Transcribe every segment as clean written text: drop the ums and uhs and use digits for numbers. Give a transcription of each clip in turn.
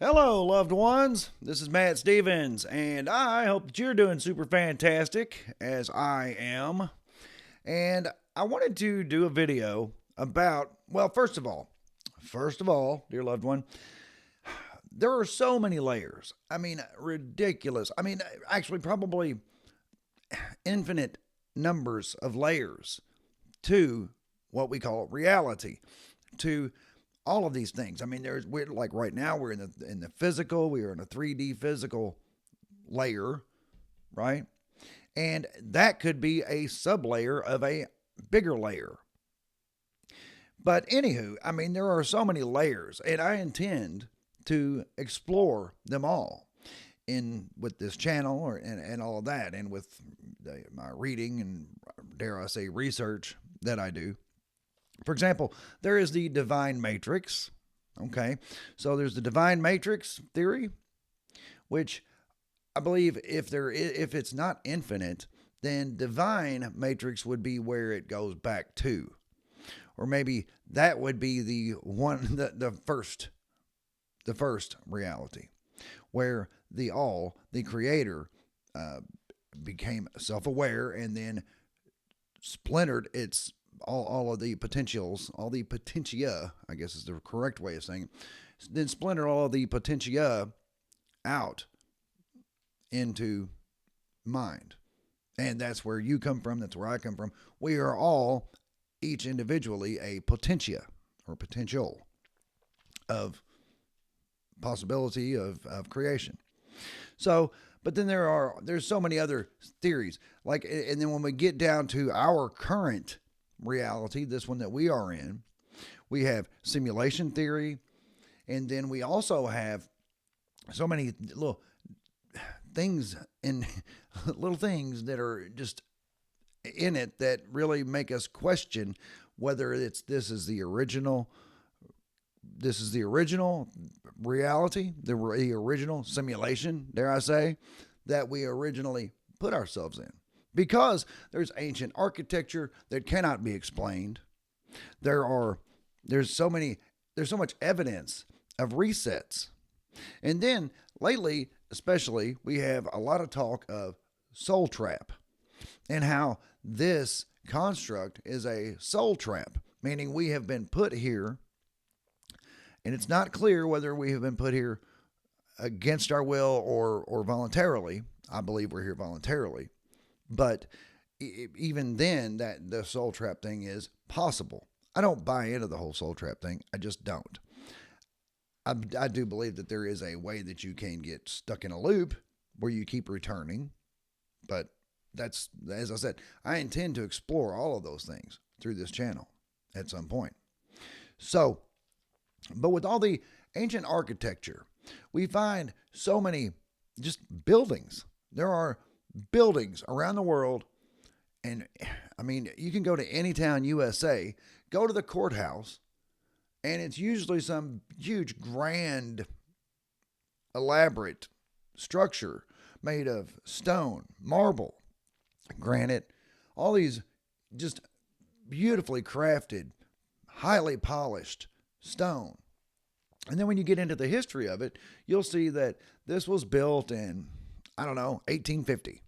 Hello, loved ones. This is Matt Stevens, and I hope that you're doing super fantastic as I am. And I wanted to do a video about, well, first of all, dear loved one, there are so many layers. I mean, ridiculous. I mean, actually, probably infinite numbers of layers to what we call reality, to all of these things. I mean, we're like right now we're in the physical, we are in a 3D physical layer, right? And that could be a sublayer of a bigger layer. But anywho, I mean, there are so many layers, and I intend to explore them all in with this channel and all of that, and with my reading and dare I say research that I do. For example, there is the divine matrix. Okay, so there's the divine matrix theory, which I believe if it's not infinite, then divine matrix would be where it goes back to, or maybe that would be the first reality, where the creator became self-aware and then splintered its all of the potentials, all the potentia, I guess is the correct way of saying it, then splinter all of the potentia out into mind. And that's where you come from. That's where I come from. We are all, each individually, a potentia or potential of possibility of creation. So, but then there's so many other theories. Like, and then when we get down to our current reality, this one that we are in, we have simulation theory, and then we also have so many things and little things that are just in it that really make us question whether this is the original reality, the original simulation, dare I say, that we originally put ourselves in. Because there's ancient architecture that cannot be explained. There's so much evidence of resets. And then lately, especially, we have a lot of talk of soul trap and how this construct is a soul trap, meaning we have been put here, and it's not clear whether we have been put here against our will or voluntarily. I believe we're here voluntarily. But even then, that the soul trap thing is possible. I don't buy into the whole soul trap thing. I just don't. I do believe that there is a way that you can get stuck in a loop where you keep returning. But that's, as I said, I intend to explore all of those things through this channel at some point. So, but with all the ancient architecture, we find so many just buildings. There are buildings around the world, and I mean, you can go to any town USA, go to the courthouse, and it's usually some huge, grand, elaborate structure made of stone, marble, granite, all these just beautifully crafted, highly polished stone. And then when you get into the history of it, you'll see that this was built in, I don't know, 1850.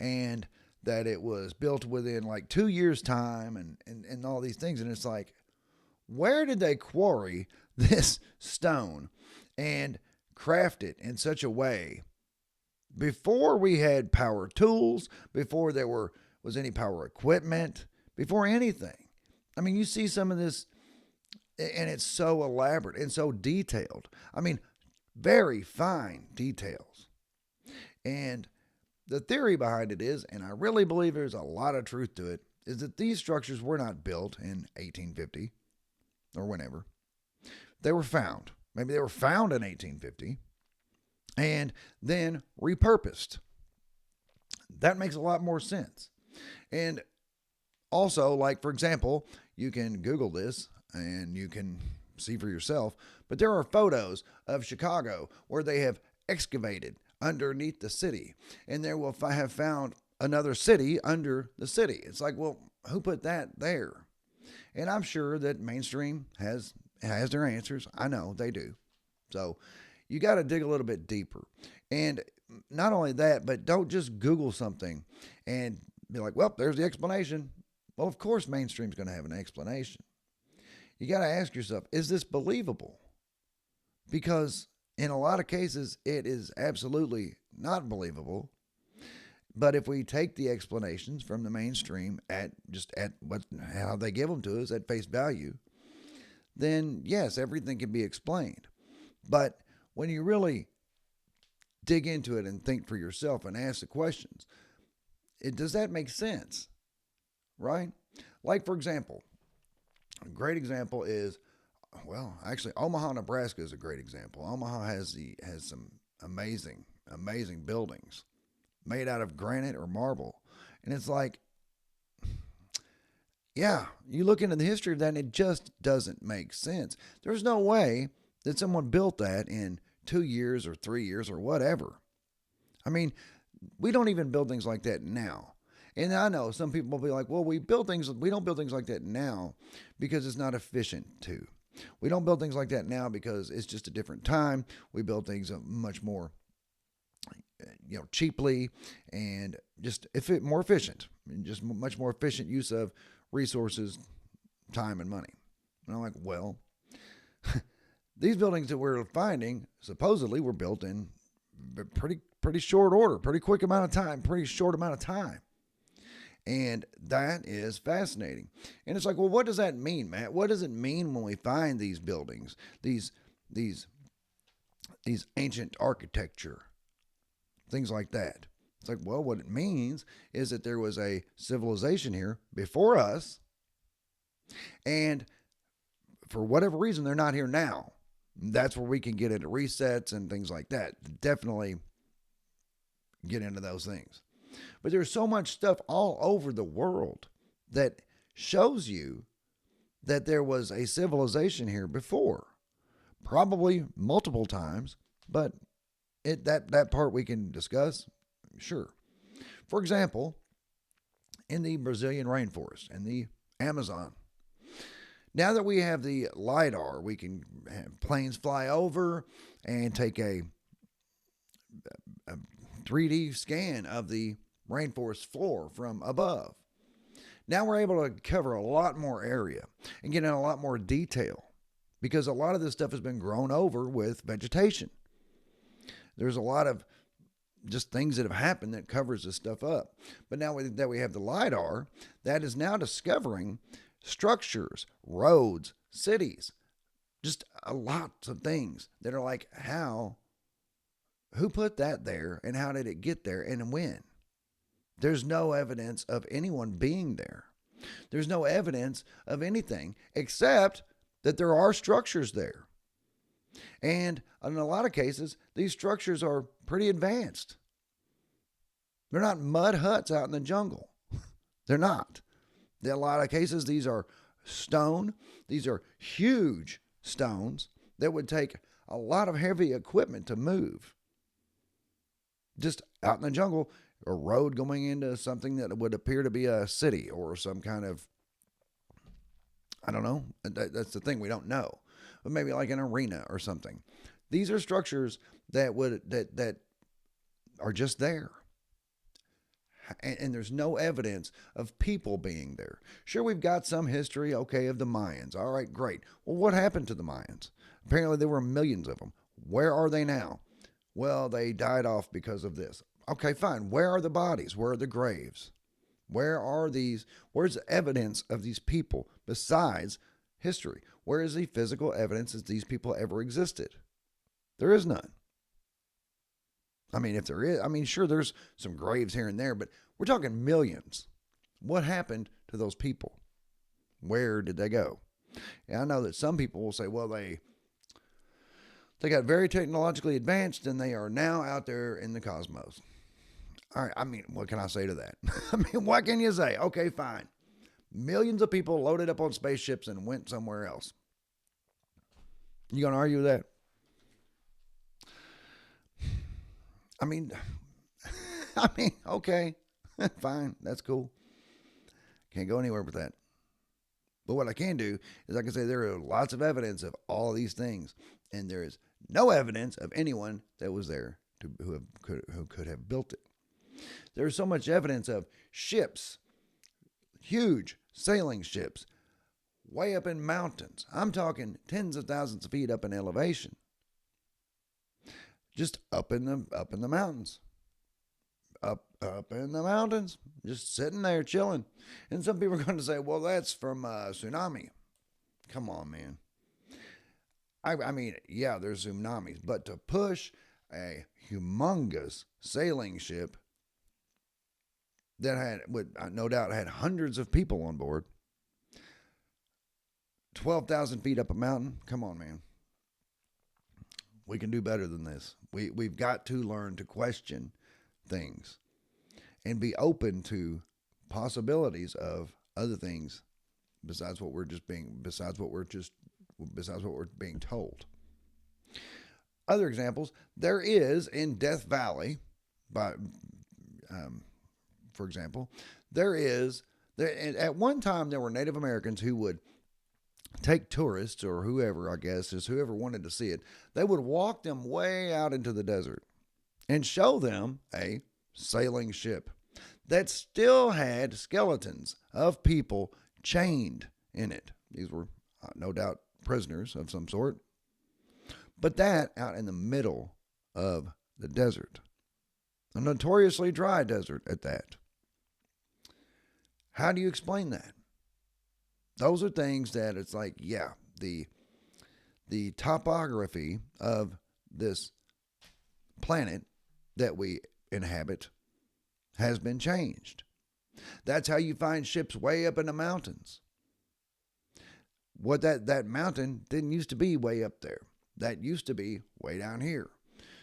And that it was built within like 2 years' time and all these things. And it's like, where did they quarry this stone and craft it in such a way before we had power tools, before there was any power equipment, before anything? I mean, you see some of this, and it's so elaborate and so detailed. I mean, very fine details. And the theory behind it is, and I really believe there's a lot of truth to it, is that these structures were not built in 1850 or whenever. They were found. Maybe they were found in 1850 and then repurposed. That makes a lot more sense. And also, like, for example, you can Google this and you can see for yourself, but there are photos of Chicago where they have excavated underneath the city, and there will have found another city under the city. It's like, well, who put that there? And I'm sure that mainstream has their answers. I know they do. So you got to dig a little bit deeper. And not only that, but don't just Google something and be like, well, there's the explanation. Well, of course, mainstream's going to have an explanation. You got to ask yourself, is this believable? Because in a lot of cases, it is absolutely not believable. But if we take the explanations from the mainstream at how they give them to us at face value, then yes, everything can be explained. But when you really dig into it and think for yourself and ask the questions, does that make sense? Right? Like, for example, a great example is, well, actually, Omaha, Nebraska is a great example. Omaha has some amazing buildings made out of granite or marble, and it's like, yeah, you look into the history of that, and it just doesn't make sense. There's no way that someone built that in 2 years or 3 years or whatever. I mean, we don't even build things like that now. And I know some people will be like, well, we don't build things like that now because it's not efficient to. We don't build things like that now because it's just a different time. We build things much more, cheaply and just more efficient, and just much more efficient use of resources, time, and money. And I'm like, well, these buildings that we're finding supposedly were built in pretty short order, pretty quick amount of time, pretty short amount of time. And that is fascinating. And it's like, well, what does that mean, Matt? What does it mean when we find these buildings, these ancient architecture, things like that? It's like, well, what it means is that there was a civilization here before us, and for whatever reason, they're not here now. That's where we can get into resets and things like that. Definitely get into those things. But there's so much stuff all over the world that shows you that there was a civilization here before, probably multiple times, but that part we can discuss, sure. For example, in the Brazilian rainforest and the Amazon, now that we have the LiDAR, we can have planes fly over and take a 3D scan of the rainforest floor from above. Now we're able to cover a lot more area and get in a lot more detail because a lot of this stuff has been grown over with vegetation. There's a lot of just things that have happened that covers this stuff up. But now that we have the LiDAR, that is now discovering structures, roads, cities, just a lot of things that are like, who put that there and how did it get there and when? There's no evidence of anyone being there. There's no evidence of anything except that there are structures there. And in a lot of cases, these structures are pretty advanced. They're not mud huts out in the jungle. They're not. In a lot of cases, these are stone. These are huge stones that would take a lot of heavy equipment to move. Just out in the jungle, a road going into something that would appear to be a city or some kind of, I don't know. That's the thing, we don't know. But maybe like an arena or something. These are structures that are just there. And there's no evidence of people being there. Sure, we've got some history, okay, of the Mayans. All right, great. Well, what happened to the Mayans? Apparently there were millions of them. Where are they now? Well, they died off because of this. Okay, fine. Where are the bodies? Where are the graves? Where's the evidence of these people besides history? Where is the physical evidence that these people ever existed? There is none. I mean, if there is, sure, there's some graves here and there, but we're talking millions. What happened to those people? Where did they go? And I know that some people will say, well, they got very technologically advanced and they are now out there in the cosmos. All right, what can I say to that? What can you say? Okay, fine. Millions of people loaded up on spaceships and went somewhere else. You going to argue with that? Okay, fine, that's cool. Can't go anywhere with that. But what I can do is I can say there are lots of evidence of all of these things, and there is No evidence of anyone that was there who could have built it. There's so much evidence of ships, huge sailing ships, way up in mountains. I'm talking tens of thousands of feet up in elevation. Just up in the mountains. Up in the mountains, just sitting there chilling. And some people are going to say, well, that's from a tsunami. Come on, man. I mean, yeah, there's tsunamis, but to push a humongous sailing ship that had, no doubt, had hundreds of people on board, 12,000 feet up a mountain, come on, man. We can do better than this. We've got to learn to question things and be open to possibilities of other things besides what we're being told. Other examples, there is in Death Valley, for example, at one time there were Native Americans who would take tourists or whoever, I guess, is whoever wanted to see it. They would walk them way out into the desert and show them a sailing ship that still had skeletons of people chained in it. These were no doubt prisoners of some sort, but that out in the middle of the desert, a notoriously dry desert at that. How do you explain that? Those are things that it's like, yeah, the topography of this planet that we inhabit has been changed. That's how you find ships way up in the mountains. What that mountain didn't used to be way up there. That used to be way down here.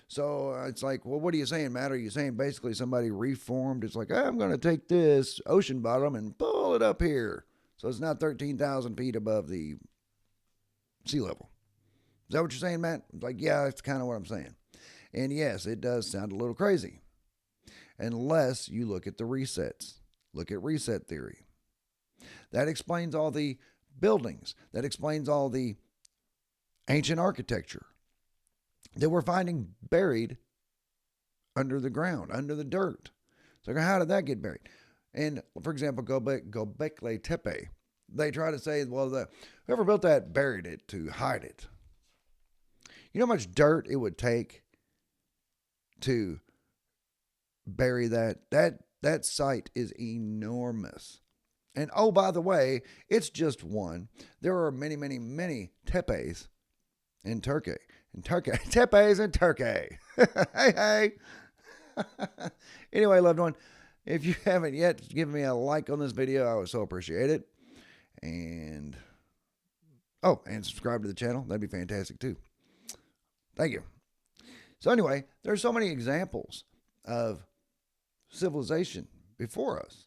So it's like, well, what are you saying, Matt? Are you saying basically somebody reformed? It's like, I'm going to take this ocean bottom and pull it up here. So it's now 13,000 feet above the sea level. Is that what you're saying, Matt? It's like, yeah, that's kind of what I'm saying. And yes, it does sound a little crazy. Unless you look at the resets. Look at reset theory. That explains all the buildings. That explains all the ancient architecture that we're finding buried under the ground, under the dirt. So how did that get buried? And for example, Göbekli Tepe, they try to say, well, whoever built that buried it to hide it. You know how much dirt it would take to bury that? That site is enormous. And oh, by the way, it's just one. There are many, many, many tepes in Turkey. Tepes in Turkey. Hey. Anyway, loved one, if you haven't yet given me a like on this video, I would so appreciate it. And subscribe to the channel. That'd be fantastic too. Thank you. So anyway, there's so many examples of civilization before us.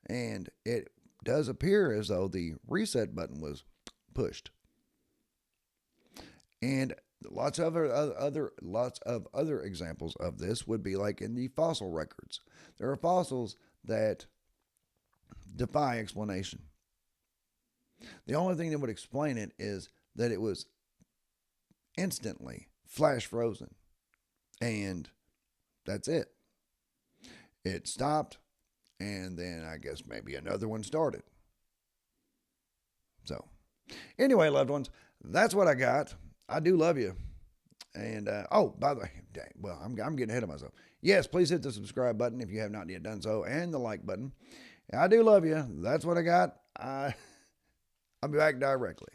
And it does appear as though the reset button was pushed. And lots of other examples of this would be like in the fossil records. There are fossils that defy explanation. The only thing that would explain it is that it was instantly flash frozen. And that's it. It stopped, and then I guess maybe another one started. So, anyway, loved ones, that's what I got. I do love you. And, by the way, I'm getting ahead of myself. Yes, please hit the subscribe button if you have not yet done so, and the like button. I do love you. That's what I got. I'll be back directly.